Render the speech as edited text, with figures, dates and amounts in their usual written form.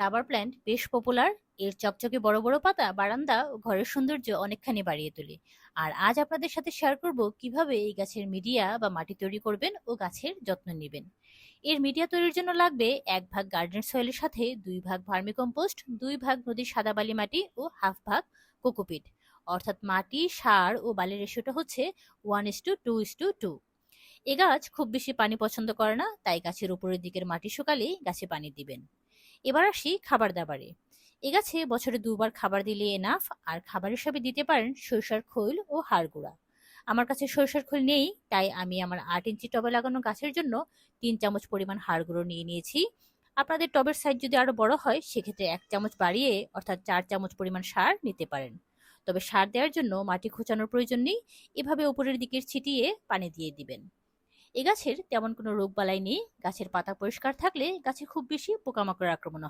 Rubber plant বেশ popular. এর চকচকে বড় বড় পাতা বারান্দা ও ঘরের সৌন্দর্য অনেকখানি বাড়িয়ে তোলে। আর আজ আপনাদের সাথে শেয়ার করব কিভাবে এই গাছের মিডিয়া বা মাটি তৈরি করবেন ও গাছের যত্ন নেবেন। এর মিডিয়া তৈরির জন্য লাগবে 1 ভাগ গার্ডেন সয়েলের সাথে 2 ভাগ ভার্মিকম্পোস্ট, 2 ভাগ নদীর সাদা বালি মাটি ও হাফ ভাগ কোকোপিট। অর্থাৎ মাটি, সার ও বালির রেশিওটা হচ্ছে 1:2:2। এ গাছ খুব বেশি পানি পছন্দ করে না, তাই গাছের উপরের দিকের মাটি শুকালেই গাছে পানি দিবেন। এবার আসি খাবার দাবারে। এ গাছে বছরে 2 বার খাবার দিলে এনাফ। আর খাবার হিসাবে দিতে পারেন সরিষার খৈল ও হাড় গুঁড়া। আমার কাছে সরিষার খৈল নেই, তাই আমি আমার 8 ইঞ্চি টবে লাগানো গাছের জন্য 3 চামচ পরিমাণ হাড় গুঁড়ো নিয়ে নিয়েছি। আপনাদের টবের সাইজ যদি আরো বড় হয় সেক্ষেত্রে 1 চামচ বাড়িয়ে অর্থাৎ 4 চামচ পরিমাণ সার নিতে পারেন। তবে সার দেওয়ার জন্য মাটি খোঁচানোর প্রয়োজন নেই, এভাবে উপরের দিকে ছিটিয়ে পানি দিয়ে দিবেন। এ গাছের তেমন কোনো রোগবালাই নেই, গাছের পাতা পরিষ্কার থাকলে গাছে খুব বেশি পোকামাকড়ের আক্রমণ হয় না।